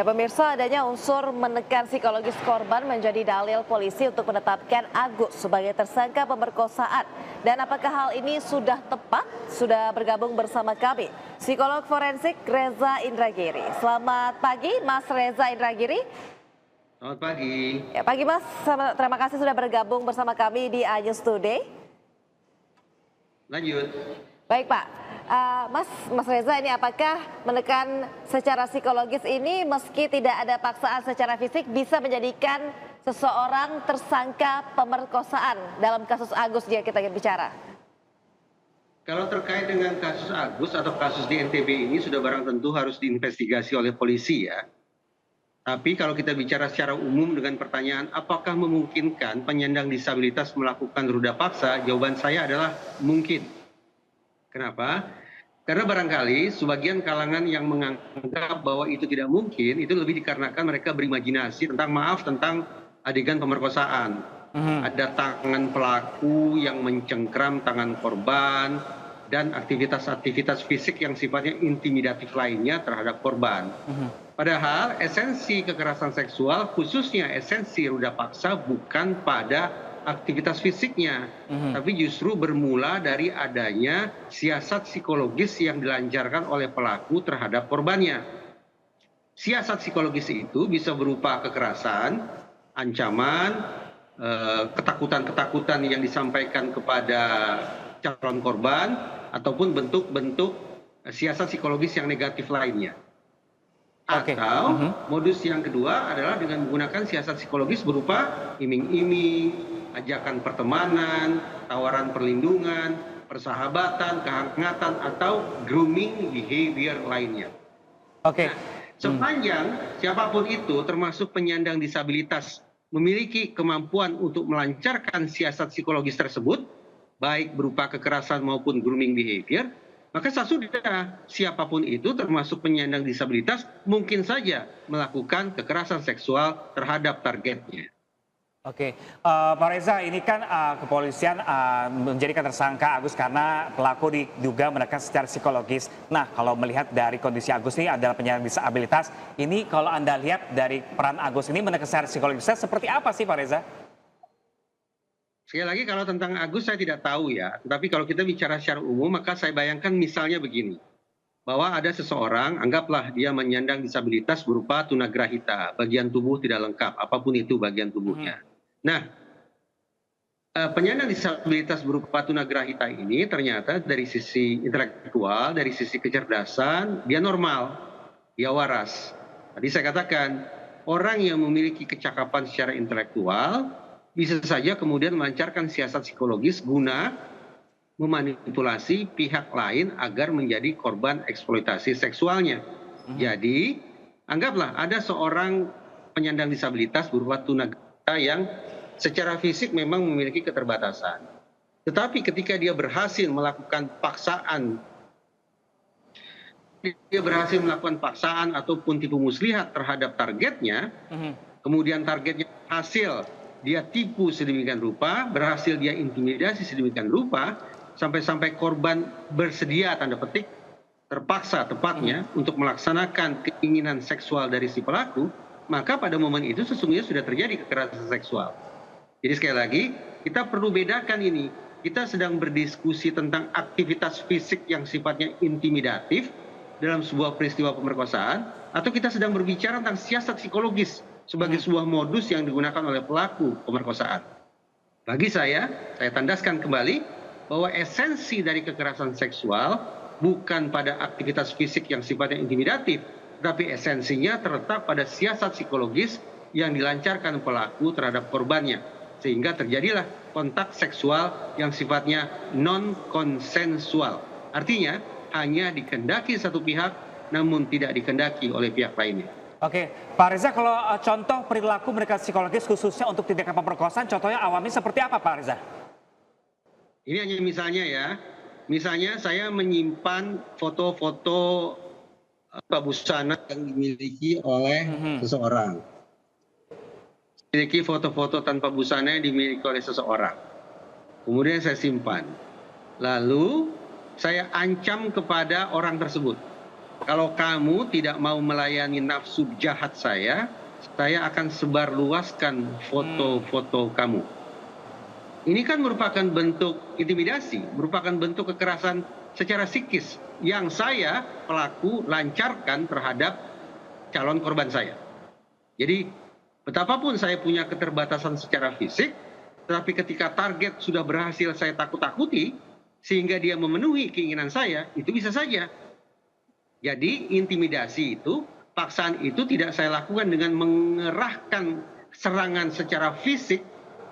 Ya pemirsa, adanya unsur menekan psikologis korban menjadi dalil polisi untuk menetapkan Agus sebagai tersangka pemerkosaan. Dan apakah hal ini sudah tepat? Sudah bergabung bersama kami, psikolog forensik Reza Indragiri. Selamat pagi Mas Reza Indragiri. Selamat pagi. Ya, pagi Mas, terima kasih sudah bergabung bersama kami di iNews Today. Lanjut. Baik Pak, Mas Reza, ini apakah menekan secara psikologis ini meski tidak ada paksaan secara fisik bisa menjadikan seseorang tersangka pemerkosaan dalam kasus Agus yang kita bicara? Kalau terkait dengan kasus Agus atau kasus di NTB ini sudah barang tentu harus diinvestigasi oleh polisi ya. Tapi kalau kita bicara secara umum dengan pertanyaan apakah memungkinkan penyandang disabilitas melakukan ruda paksa, jawaban saya adalah mungkin. Kenapa? Karena barangkali sebagian kalangan yang menganggap bahwa itu tidak mungkin, itu lebih dikarenakan mereka berimajinasi tentang adegan pemerkosaan. Ada tangan pelaku yang mencengkram tangan korban, dan aktivitas-aktivitas fisik yang sifatnya intimidatif lainnya terhadap korban. Padahal esensi kekerasan seksual, khususnya esensi ruda paksa, bukan pada aktivitas fisiknya, tapi justru bermula dari adanya siasat psikologis yang dilancarkan oleh pelaku terhadap korbannya. Siasat psikologis itu bisa berupa kekerasan, ancaman, ketakutan-ketakutan yang disampaikan kepada calon korban, ataupun bentuk-bentuk siasat psikologis yang negatif lainnya. Atau modus yang kedua adalah dengan menggunakan siasat psikologis berupa iming-iming, ajakan pertemanan, tawaran perlindungan, persahabatan, kehangatan, atau grooming behavior lainnya. Nah, sepanjang siapapun itu termasuk penyandang disabilitas memiliki kemampuan untuk melancarkan siasat psikologis tersebut, baik berupa kekerasan maupun grooming behavior, maka sudah siapapun itu termasuk penyandang disabilitas mungkin saja melakukan kekerasan seksual terhadap targetnya. Oke, Pak Reza, ini kan kepolisian menjadikan tersangka Agus karena pelaku diduga menekan secara psikologis. Nah, kalau melihat dari kondisi Agus ini adalah penyandang disabilitas, ini kalau Anda lihat dari peran Agus ini menekan secara psikologisnya seperti apa sih Pak Reza? Sekali lagi kalau tentang Agus saya tidak tahu ya, tetapi kalau kita bicara secara umum maka saya bayangkan misalnya begini, bahwa ada seseorang, anggaplah dia menyandang disabilitas berupa tunagrahita, bagian tubuh tidak lengkap, apapun itu bagian tubuhnya. Nah, penyandang disabilitas berupa tunagrahita ini ternyata dari sisi intelektual, dari sisi kecerdasan, dia normal, dia waras. Tadi saya katakan, orang yang memiliki kecakapan secara intelektual bisa saja kemudian melancarkan siasat psikologis guna memanipulasi pihak lain agar menjadi korban eksploitasi seksualnya. Jadi, anggaplah ada seorang penyandang disabilitas berupa tunagrahita yang secara fisik memang memiliki keterbatasan. Tetapi ketika dia berhasil melakukan paksaan ataupun tipu muslihat terhadap targetnya, kemudian targetnya berhasil dia tipu sedemikian rupa, berhasil dia intimidasi sedemikian rupa, sampai-sampai korban bersedia, tanda petik, terpaksa tepatnya untuk melaksanakan keinginan seksual dari si pelaku, maka pada momen itu sesungguhnya sudah terjadi kekerasan seksual. Jadi sekali lagi, kita perlu bedakan ini. Kita sedang berdiskusi tentang aktivitas fisik yang sifatnya intimidatif dalam sebuah peristiwa pemerkosaan, atau kita sedang berbicara tentang siasat psikologis sebagai sebuah modus yang digunakan oleh pelaku pemerkosaan. Bagi saya tandaskan kembali bahwa esensi dari kekerasan seksual bukan pada aktivitas fisik yang sifatnya intimidatif, tapi esensinya terletak pada siasat psikologis yang dilancarkan pelaku terhadap korbannya, sehingga terjadilah kontak seksual yang sifatnya non-konsensual. Artinya hanya dikehendaki satu pihak, namun tidak dikehendaki oleh pihak lainnya. Oke, Pak Reza, kalau contoh perilaku mereka psikologis khususnya untuk tindakan pemerkosaan, contohnya awalnya seperti apa Pak Reza? Ini hanya misalnya ya, misalnya saya menyimpan foto-foto busana yang dimiliki oleh seseorang. Memiliki foto-foto tanpa busana yang dimiliki oleh seseorang. Kemudian saya simpan. Lalu saya ancam kepada orang tersebut. kalau kamu tidak mau melayani nafsu jahat saya akan sebarluaskan foto-foto kamu. Ini kan merupakan bentuk intimidasi, merupakan bentuk kekerasan secara psikis yang saya pelaku lancarkan terhadap calon korban saya. Jadi betapapun saya punya keterbatasan secara fisik, tetapi ketika target sudah berhasil saya takut-takuti sehingga dia memenuhi keinginan saya, itu bisa saja. Jadi intimidasi itu, paksaan itu tidak saya lakukan dengan mengerahkan serangan secara fisik,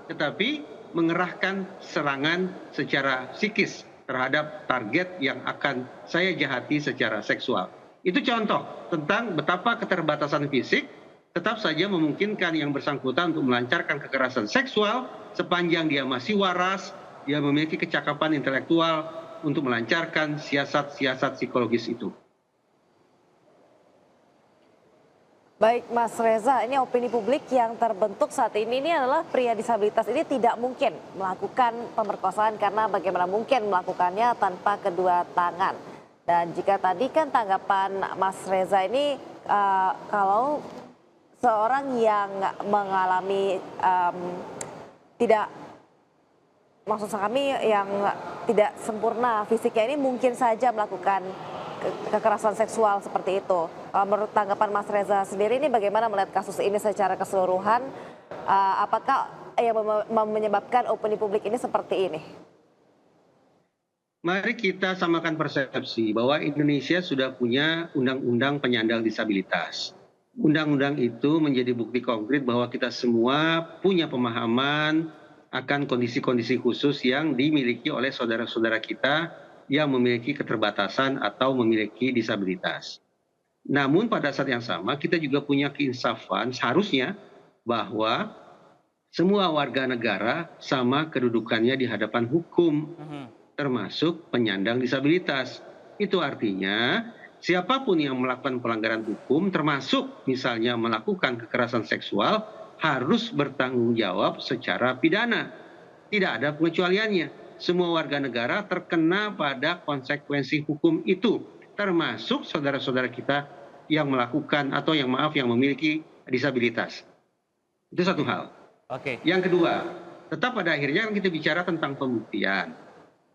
tetapi mengerahkan serangan secara psikis terhadap target yang akan saya jahati secara seksual. Itu contoh tentang betapa keterbatasan fisik tetap saja memungkinkan yang bersangkutan untuk melancarkan kekerasan seksual sepanjang dia masih waras, dia memiliki kecakapan intelektual untuk melancarkan siasat-siasat psikologis itu. Baik Mas Reza, ini opini publik yang terbentuk saat ini adalah pria disabilitas ini tidak mungkin melakukan pemerkosaan karena bagaimana mungkin melakukannya tanpa kedua tangan. Dan jika tadi kan tanggapan Mas Reza ini kalau seorang yang mengalami tidak, maksud kami yang tidak sempurna fisiknya ini mungkin saja melakukan kekerasan seksual seperti itu. Menurut tanggapan Mas Reza sendiri ini bagaimana melihat kasus ini secara keseluruhan? Apakah yang menyebabkan opini publik ini seperti ini? Mari kita samakan persepsi bahwa Indonesia sudah punya undang-undang penyandang disabilitas. Undang-undang itu menjadi bukti konkret bahwa kita semua punya pemahaman akan kondisi-kondisi khusus yang dimiliki oleh saudara-saudara kita yang memiliki keterbatasan atau memiliki disabilitas. Namun pada saat yang sama kita juga punya keinsafan seharusnya bahwa semua warga negara sama kedudukannya di hadapan hukum, termasuk penyandang disabilitas. Itu artinya siapapun yang melakukan pelanggaran hukum termasuk misalnya melakukan kekerasan seksual harus bertanggung jawab secara pidana. Tidak ada pengecualiannya. Semua warga negara terkena pada konsekuensi hukum itu, termasuk saudara-saudara kita yang melakukan atau yang memiliki disabilitas. Itu satu hal. Oke. Yang kedua, tetap pada akhirnya kita bicara tentang pembuktian.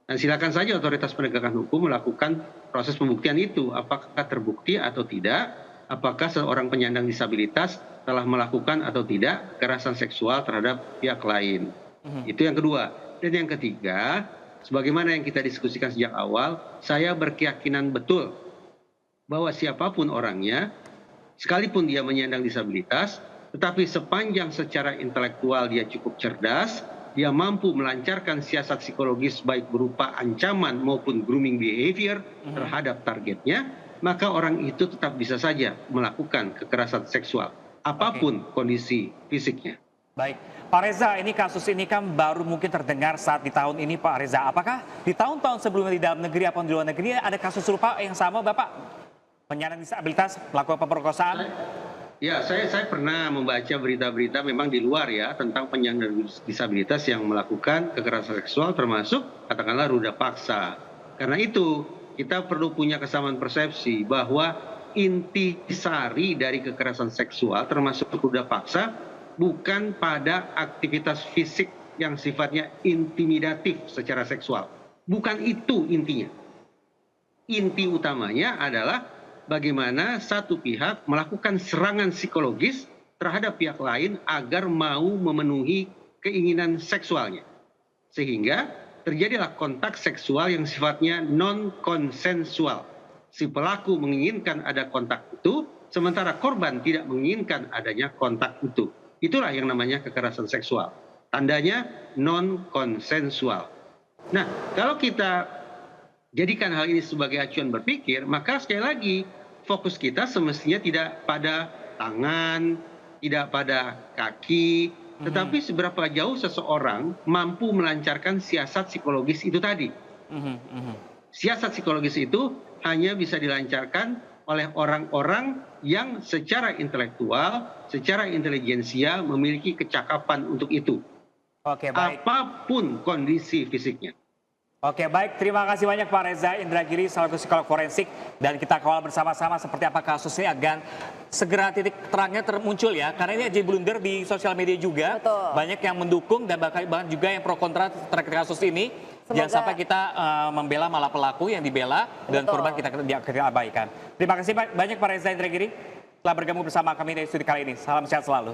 Dan silakan saja otoritas penegakan hukum melakukan proses pembuktian itu, apakah terbukti atau tidak, apakah seorang penyandang disabilitas telah melakukan atau tidak kekerasan seksual terhadap pihak lain. Itu yang kedua. Dan yang ketiga, sebagaimana yang kita diskusikan sejak awal, saya berkeyakinan betul bahwa siapapun orangnya, sekalipun dia menyandang disabilitas, tetapi sepanjang secara intelektual dia cukup cerdas, dia mampu melancarkan siasat psikologis baik berupa ancaman maupun grooming behavior terhadap targetnya, maka orang itu tetap bisa saja melakukan kekerasan seksual, apapun kondisi fisiknya. Baik, Pak Reza, ini kasus ini kan baru mungkin terdengar saat di tahun ini, Pak Reza. Apakah di tahun-tahun sebelumnya di dalam negeri atau di luar negeri ada kasus serupa yang sama, Bapak? Penyandang disabilitas melakukan pemerkosaan? Ya, saya pernah membaca berita-berita memang di luar ya tentang penyandang disabilitas yang melakukan kekerasan seksual termasuk katakanlah ruda paksa. Karena itu kita perlu punya kesamaan persepsi bahwa intisari dari kekerasan seksual termasuk ruda paksa bukan pada aktivitas fisik yang sifatnya intimidatif secara seksual. Bukan itu intinya. Inti utamanya adalah bagaimana satu pihak melakukan serangan psikologis terhadap pihak lain agar mau memenuhi keinginan seksualnya. Sehingga terjadilah kontak seksual yang sifatnya non-konsensual. Si pelaku menginginkan ada kontak itu, sementara korban tidak menginginkan adanya kontak itu. Itulah yang namanya kekerasan seksual. Tandanya non-konsensual. Nah, kalau kita jadikan hal ini sebagai acuan berpikir, maka sekali lagi fokus kita semestinya tidak pada tangan, tidak pada kaki, tetapi seberapa jauh seseorang mampu melancarkan siasat psikologis itu tadi. Siasat psikologis itu hanya bisa dilancarkan oleh orang-orang yang secara intelektual, secara intelijensia memiliki kecakapan untuk itu. Oke, baik. Apapun kondisi fisiknya. Oke, baik. Terima kasih banyak Pak Reza Indragiri, selaku psikolog forensik. Dan kita kawal bersama-sama seperti apa kasus ini agar segera titik terangnya termuncul ya. Karena ini jadi blunder di sosial media juga. Betul. Banyak yang mendukung dan bahkan juga yang pro kontra terkait kasus ini. Jangan sampai kita membela malah pelaku yang dibela dan korban kita abaikan. Terima kasih banyak Pak Reza Indragiri telah bergabung bersama kami di studi kali ini. Salam sehat selalu.